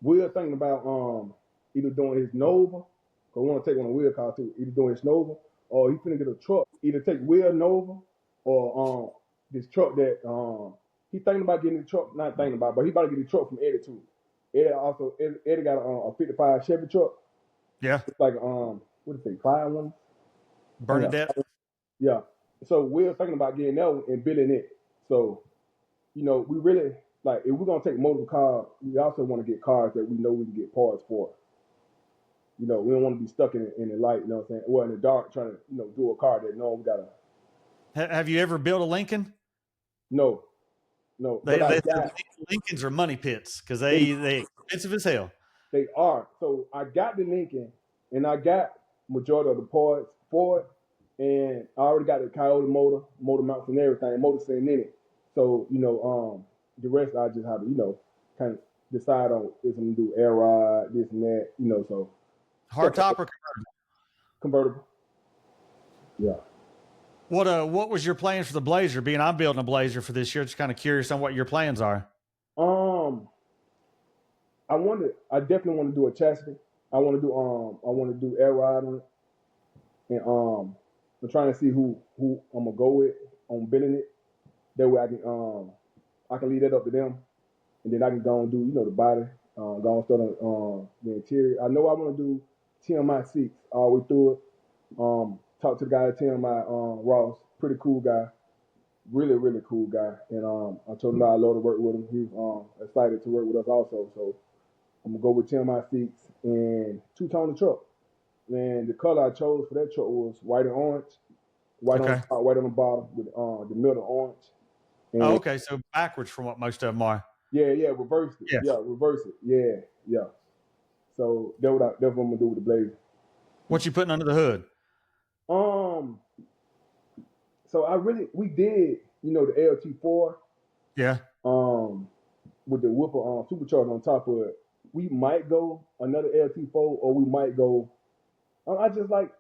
we're thinking about either doing his Nova, cause we want to take one of Will car too. Either doing his Nova, or he finna get a truck. Either take Will Nova, or this truck that he thinking about getting the truck. Not thinking about, but he about to get the truck from Eddie too. Eddie got a '55 Chevy truck. Yeah. It's like what is it, 5 1? Bernadette. Yeah. So we're thinking about getting that one and building it. So, we really like if we're gonna take multiple cars, we also want to get cars that we know we can get parts for. We don't want to be stuck in the light, you know what I'm saying? Or in the dark trying to, do a car that we gotta. Have you ever built a Lincoln? No. They said Lincolns are money pits because they expensive as hell. They are. So I got the Lincoln and I got majority of the parts for it. And I already got the Coyote motor mounts and everything, motor sitting in it. So, the rest I just have to, kind of decide on if I'm gonna do air ride, this and that, so. Hard top or convertible? Yeah. What was your plans for the Blazer? Being I'm building a Blazer for this year, just kind of curious on what your plans are. I definitely want to do a chassis. I want to do air ride on it. And I'm trying to see who I'm gonna go with on building it. That way I can leave that up to them, and then I can go and do the body, go and start on the interior. I know I want to do TMI 6 all the way through it. Talk to the guy at TMI, Ross, pretty cool guy, really really cool guy, and I told him I love to work with him. He's excited to work with us also, so I'm gonna go with TMI 6 and two-tone the truck. And the color I chose for that truck was white and orange. White on the top, white on the bottom with the middle orange. And okay. So backwards from what most of them are. Yeah, reverse it. Yes. Yeah, reverse it. Yeah. So that's what I'm gonna do with the Blazer. What you putting under the hood? So we did, the LT4. Yeah. With the Whipper supercharger on top of it. We might go another LT4, or we might go. I like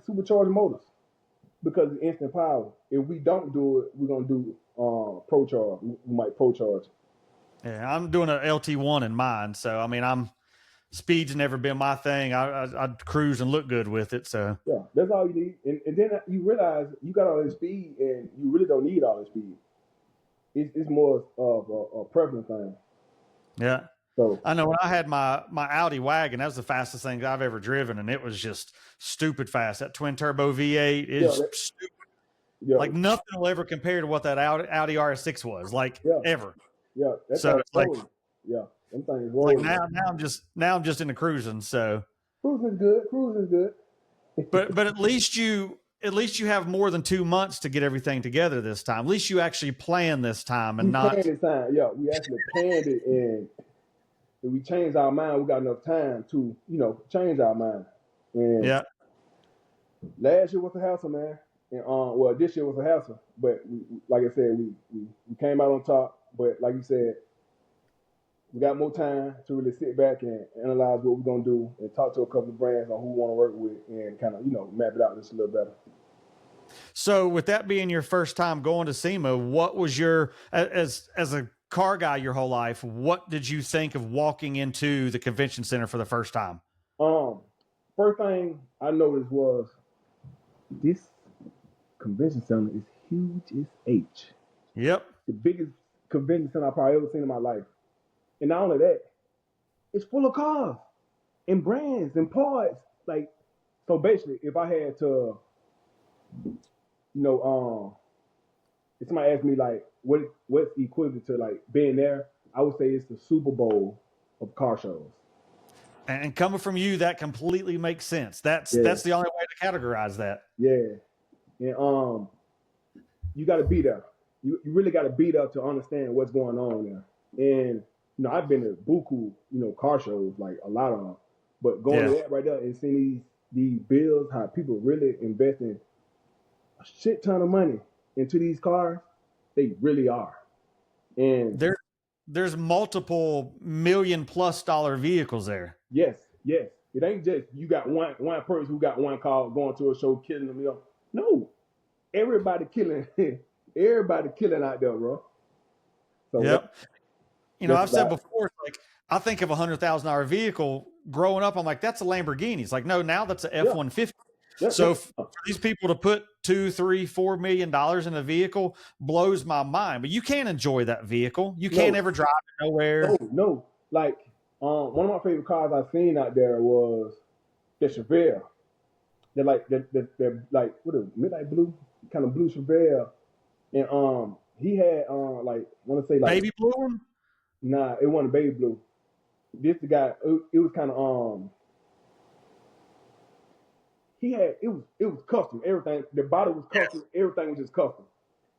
supercharged motors because of instant power. If we don't do it, we're gonna do pro charge. We might pro charge. Yeah, I'm doing an LT1 in mine, so I mean, speed's never been my thing. I cruise and look good with it. So yeah, that's all you need. And then you realize you got all this speed, and you really don't need all this speed. It's more of a preference thing. Yeah. So I know when I had my Audi wagon, that was the fastest thing I've ever driven, and it was just stupid fast. That twin turbo V8 is stupid. Yeah. Like nothing will ever compare to what that Audi RS6 was, ever. Yeah, that's so it's like, them things like now I'm just into cruising. So cruising is good. but at least you have more than 2 months to get everything together this time. At least you actually plan this time and not. Yeah, we actually planned it, and if we change our mind, we got enough time to, change our mind. And yeah, last year was a hassle, man. And this year was a hassle, but like I said, we came out on top. But like you said, we got more time to really sit back and analyze what we're gonna do and talk to a couple of brands on who we want to work with and kind of map it out just a little better. So with that being your first time going to SEMA, what was your as a car guy your whole life? What did you think of walking into the convention center for the first time? First thing I noticed was this convention center is huge as H. Yep. The biggest convention center I've probably ever seen in my life. And not only that, it's full of cars and brands and parts. So basically, if I had to, if somebody asked me what's equivalent to being there, I would say it's the Super Bowl of car shows. And coming from you, that completely makes sense. That's the only way to categorize that. Yeah. And you got to be there. You really got to be there to understand what's going on there. And I've been to buku, car shows, a lot of them. But going to that right there and seeing these bills, how people really investing a shit ton of money into these cars, they really are. And there's multiple $1 million+ vehicles there. Yes. It ain't just you got one person who got one car going to a show killing them. No, everybody killing out there, bro. So Yep. that's I've said about before, it's like I think of $100,000 vehicle growing up. I'm like, that's a Lamborghini. It's like, no, now that's a yeah, F-150. yeah, So for these people to put $2, $3, $4 million in a vehicle blows my mind. But you can't enjoy that vehicle. You can't no, ever drive it nowhere. no. Like one of my favorite cars I've seen out there was the Chevelle. They're like what is it, midnight blue, kind of blue Chevelle, and he had like want to say like Baby blue one? nah, it wasn't baby blue. This the guy. It was kind of he had it was custom. Everything the body was custom. Everything was just custom.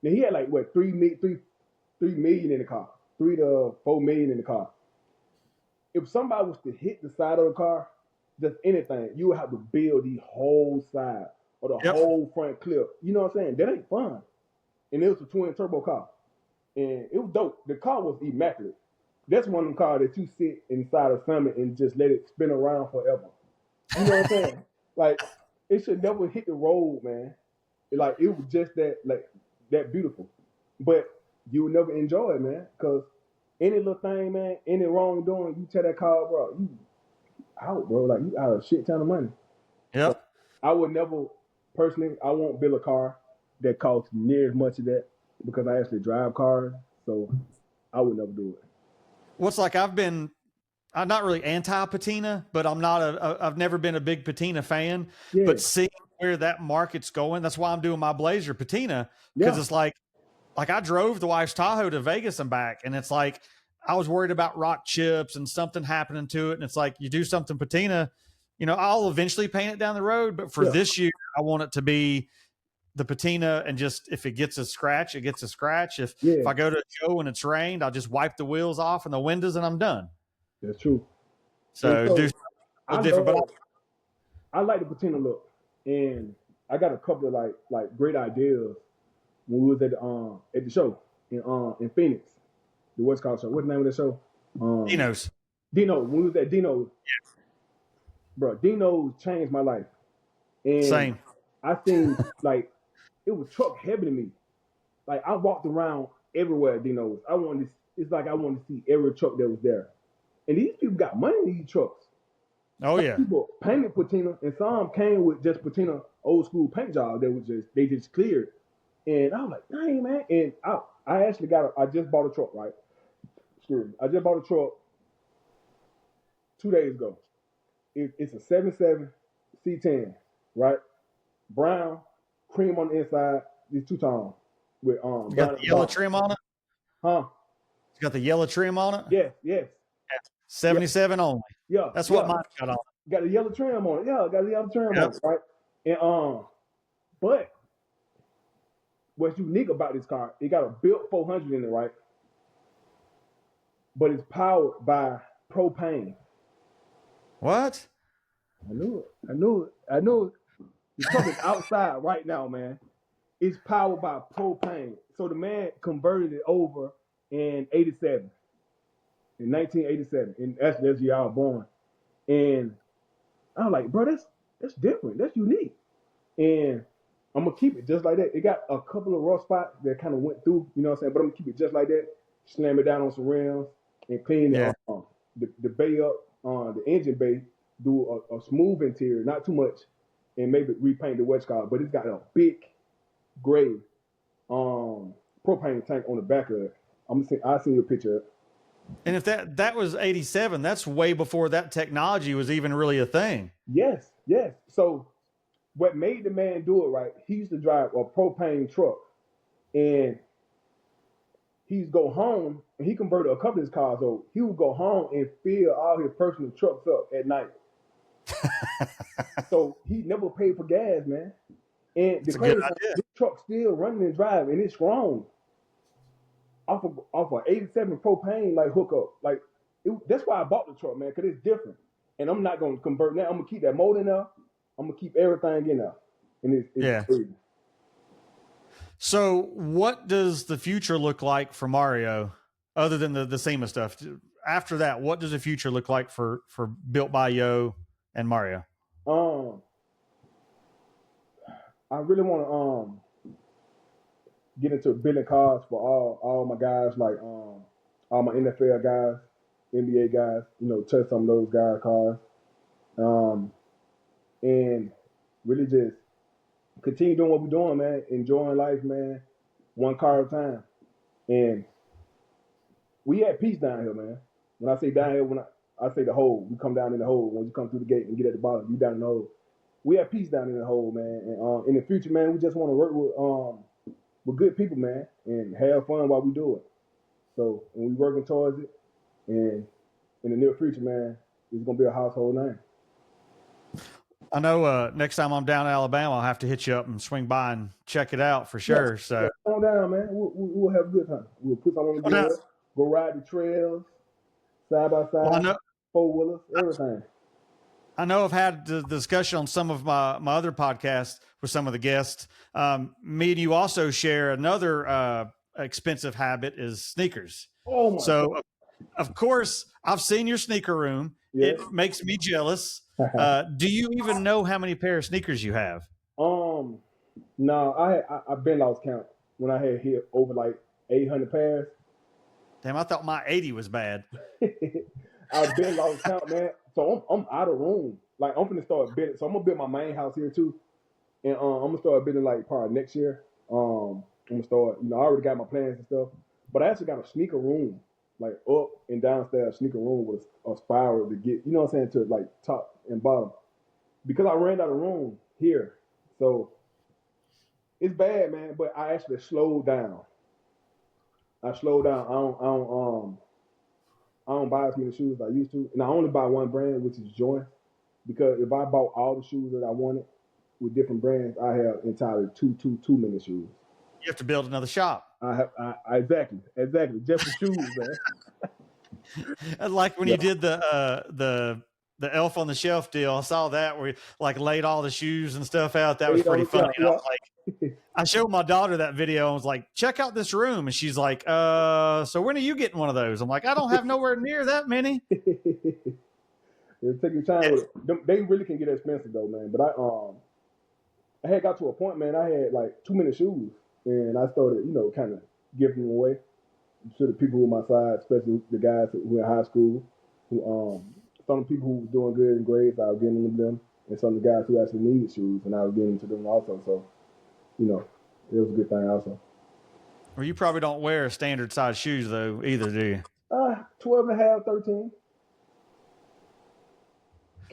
Now he had like what 3 million in the car, 3 to 4 million in the car. If somebody was to hit the side of the car, just anything, you would have to build the whole side or the Yep. whole front clip. You know what I'm saying? That ain't fun. And it was a twin turbo car, and it was dope. The car was immaculate. That's one of them cars that you sit inside of Summit and just let it spin around forever. You know what I'm saying? Like it should never hit the road, man. Like it was just that beautiful, but you would never enjoy it, man, because any little thing, man, any wrongdoing, you tell that car, bro, you out, bro. Like you out a shit ton of money. So Yep. I would never, personally, I won't build a car that costs near as much of that because I actually drive cars. So I would never do it. What's like I'm not really anti patina, but I've never been a big patina fan. Yeah, But seeing where that market's going, that's why I'm doing my Blazer patina, because yeah, it's like I drove the wife's Tahoe to Vegas and back, and it's like I was worried about rock chips and something happening to it. And it's like you do something patina, I'll eventually paint it down the road. But for yeah, this year, I want it to be the patina, and just if it gets a scratch, it gets a scratch. If yeah. I go to a show and it's rained, I'll just wipe the wheels off and the windows, and I'm done. That's true. And So do so something a I little different. But love, I like the patina look, and I got a couple of like great ideas when we was at the show in Phoenix, the West Coast show. What's the name of the show? Dino's. Dino. When we was at Dino, bro, Dino changed my life, and Same. I seen like it was truck heavy to me. Like I walked around everywhere at Dino's. It's like I wanted to see every truck that was there. And these people got money in these trucks. Oh Some yeah. people painted patina, and some came with just patina old school paint job that was they just cleared. And I was like, dang man. And I actually I just bought a truck, right? Excuse me. I just bought a truck 2 days ago. It's a 77 C10, right? Brown, cream on the inside, these two-tone with You brown got at the the yellow bottom. trim on it. Huh? You got the yellow trim on it. Yes, yes. 77 only. Yeah, That's what yeah. mine got on. Got a yellow trim on it. Yeah, got a yellow trim Yep. on it, right? And but what's unique about this car, it got a built 400 in it, right? But it's powered by propane. What? I knew it. I knew it. I knew it. The truck is outside right now, man. It's powered by propane. So the man converted it over in 87, in 1987. And that's the year I was born. And I'm like, bro, that's different. That's unique. And I'm gonna keep it just like that. It got a couple of rough spots that kind of went through, you know what I'm saying? But I'm gonna keep it just like that. Slam it down on some rims and clean Yeah. the bay up, the engine bay. Do a smooth interior, not too much, and maybe repaint the wedge car. But it's got a big gray propane tank on the back of it. I'll send you a picture of it. And if that was 87, that's way before that technology was even really a thing. Yes, yes. So what made the man do it right? He used to drive a propane truck, and he'd go home and he converted a couple of his cars over. He would go home and fill all his personal trucks up at night. So he never paid for gas, man. And the It's a good crazy thing, idea. this truck's still running and driving, and it's strong. Off of 87 propane like hookup. Like that's why I bought the truck, man, because it's different. And I'm not gonna convert now. I'm gonna keep that mold in there. I'm gonna keep everything in there. And it's Yeah. crazy. So what does the future look like for Mario, other than the SEMA stuff? After that, what does the future look like for Built by Yo and Mario? I really want to get into building cars for all my guys like all my NFL guys, NBA guys, touch some of those guys' cars, and really just continue doing what we're doing, man. Enjoying life, man. One car at a time, and we at peace down here, man. When I say down here, when I say the hole, we come down in the hole. When you come through the gate and get at the bottom, you down in the hole. We have peace down in the hole, man. And in the future, man, we just want to work with good people, man, and have fun while we do it. So, and we working towards it, and in the near future, man, it's gonna be a household name. I know next time I'm down in Alabama, I'll have to hit you up and swing by and check it out for sure. So come on down, man. We'll have a good time. We'll put something on the grill, go ride the trails, side by side, four wheelers, everything. I know I've had the discussion on some of my other podcasts with some of the guests. Me and you also share another expensive habit is sneakers. Oh my God. Of course, I've seen your sneaker room. Yes. It makes me jealous. Do you even know how many pair of sneakers you have? No, I've been lost count when I had hit over like 800 pairs. Damn, I thought my 80 was bad. I've been lost count, man. So I'm out of room. Like I'm gonna start building. So I'm gonna build my main house here too, and I'm gonna start building like probably next year. I'm gonna start. I already got my plans and stuff, but I actually got a sneaker room, like up and downstairs sneaker room with a spiral to get, you know what I'm saying, to like top and bottom, because I ran out of room here. So it's bad, man. But I actually slowed down. I slowed down. I don't buy as many shoes as I used to, and I only buy one brand, which is Jordan. Because if I bought all the shoes that I wanted with different brands, I have entirely too many shoes. You have to build another shop. Exactly, just for shoes, man. Like when you did the Elf on the Shelf deal, I saw that where you like laid all the shoes and stuff out. That was pretty funny. Yeah. I was like, I showed my daughter that video and was like, check out this room. And she's like, so when are you getting one of those? I'm like, I don't have nowhere near that many. Take your time with it. They really can get expensive though, man. But I had got to a point, man, I had like too many shoes. And I started, kind of giving them away to the people on my side, especially the guys who were in high school, who some people who were doing good in grades, I was giving them, and some of the guys who actually needed shoes, and I was giving them to them also. So, it was a good thing also. Well, you probably don't wear standard size shoes though either, do you? 12 and a half, 13.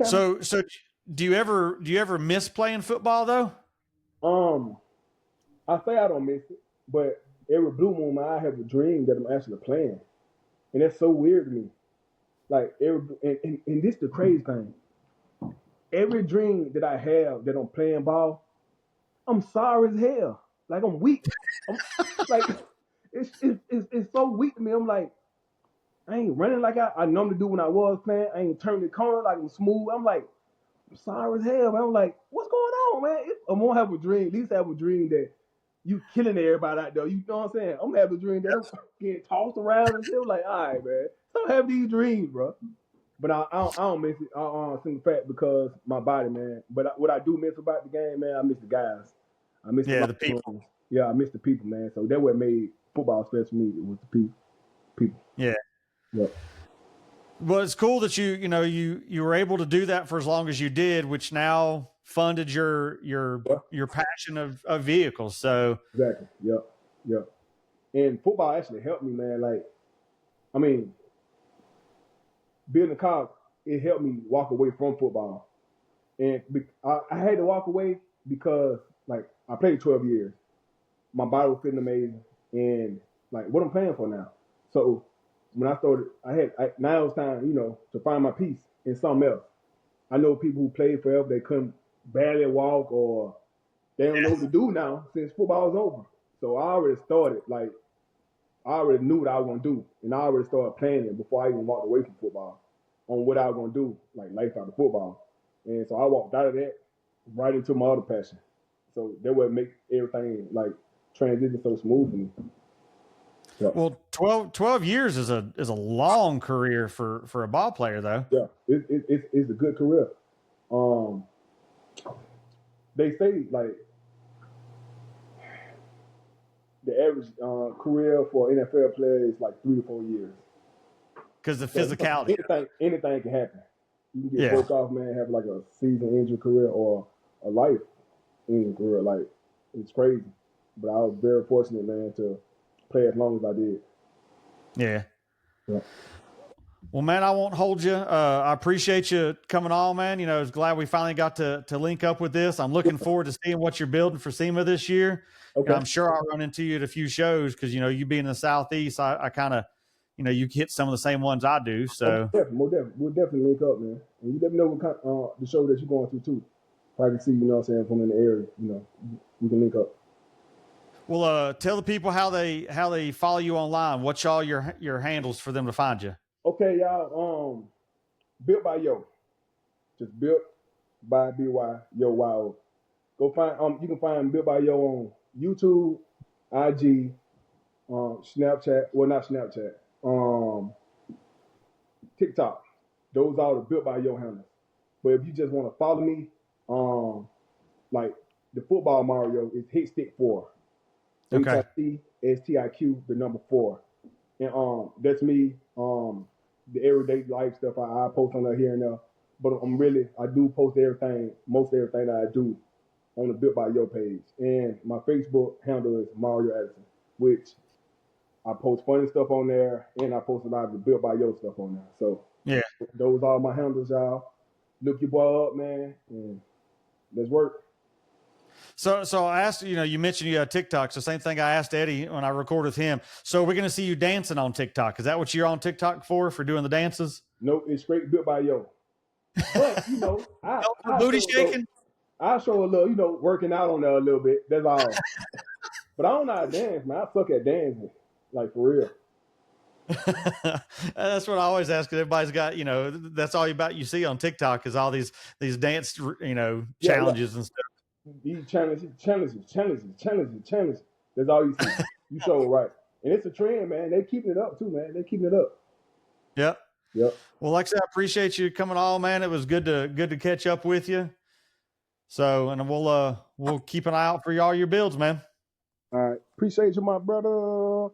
So do you ever miss playing football though? I say I don't miss it, but every blue moon I have a dream that I'm actually playing, and that's so weird to me. Like and this the crazy thing. Every dream that I have that I'm playing ball, I'm sorry as hell. Like I'm weak. Like it's so weak to me. I'm like, I ain't running like I normally do when I was playing. I ain't turning the corner like I'm smooth. I'm like, I'm sorry as hell, man. I'm like, what's going on, man? I'm gonna have a dream. At least have a dream that you killing everybody out there. You know what I'm saying? I'm having a dream that I'm getting tossed around and shit. I'm like, all right, man. Stop having these dreams, bro. But I don't miss it. Simple fact because my body, man. But what I do miss about the game, man, I miss the guys. I miss the people. Yeah, I miss the people, man. So that's what made football special for me. It was the people. Yeah. Yeah. Well, it's cool that you were able to do that for as long as you did, which now funded your passion of vehicles. So exactly. Yep. And football actually helped me, man. Like, I mean, building a car, it helped me walk away from football. And I had to walk away because, like, I played 12 years. My body was feeling amazing. And, like, what I'm playing for now. So when I started, now it's time, to find my peace in something else. I know people who played forever, they couldn't barely walk or they don't know what to do now since football is over. So I already started, like, I already knew what I was going to do. And I already started planning before I even walked away from football on what I was going to do, like life out of football. And so I walked out of that right into my other passion. So that would make everything, like, transition so smooth for me. Yeah. Well, 12 years is a long career for a ball player, though. Yeah, it's a good career. They say, like, the average career for an NFL player is like 3 to 4 years. because the physicality. Anything can happen. You can get Yeah. broke off, man, have like a season injury career or a life injury career. Like, it's crazy. But I was very fortunate, man, to play as long as I did. Yeah. Yeah. Well, man, I won't hold you. I appreciate you coming on, man. You know, I was glad we finally got to link up with this. I'm looking forward to seeing what you're building for SEMA this year. Okay. And I'm sure I'll run into you at a few shows because, you know, you being in the Southeast, I kind of, you know, you hit some of the same ones I do. So We'll definitely link up, man. And you let me know what kind, the show that you're going to too. If I can see, you know what I'm saying, from in the area, you know, we can link up. Well, tell the people how they follow you online. What's all your handles for them to find you? Okay, y'all. Built by Yo, just built by BY Yo Wow. Go find you can find Built by Yo on YouTube, IG, Snapchat. Well, not Snapchat. TikTok. Those are the Built by Yo handles. But if you just want to follow me, like the football Mario is Hit Stick 4. Okay. HITSTIQ, the number 4. And that's me. The everyday life stuff I post on there here and there. But I do post most everything that I do on the Built by Yo page. And my Facebook handle is Mario Addison, which I post funny stuff on there, and I post a lot of the Built by Yo stuff on there. So yeah, those are my handles, y'all. Look your boy up, man, and let's work. So I asked, you know, you mentioned you had TikTok. So same thing I asked Eddie when I recorded with him. So we're going to see you dancing on TikTok. Is that what you're on TikTok for doing the dances? No, it's straight Built by Yo. But, you know, booty shaking? I show a little, you know, working out on there a little bit. That's all. But I don't know how to dance, man. I suck at dancing, like for real. That's what I always ask. Everybody's got, you know, that's all you see on TikTok is all these dance, you know, challenges and stuff. These challenges. That's all you see. You show right. And it's a trend, man. They keeping it up too, man. They keeping it up. Yep. Yep. Well, like I said, I appreciate you coming on, man. It was good to catch up with you. So, and we'll keep an eye out for all your builds, man. All right. Appreciate you, my brother.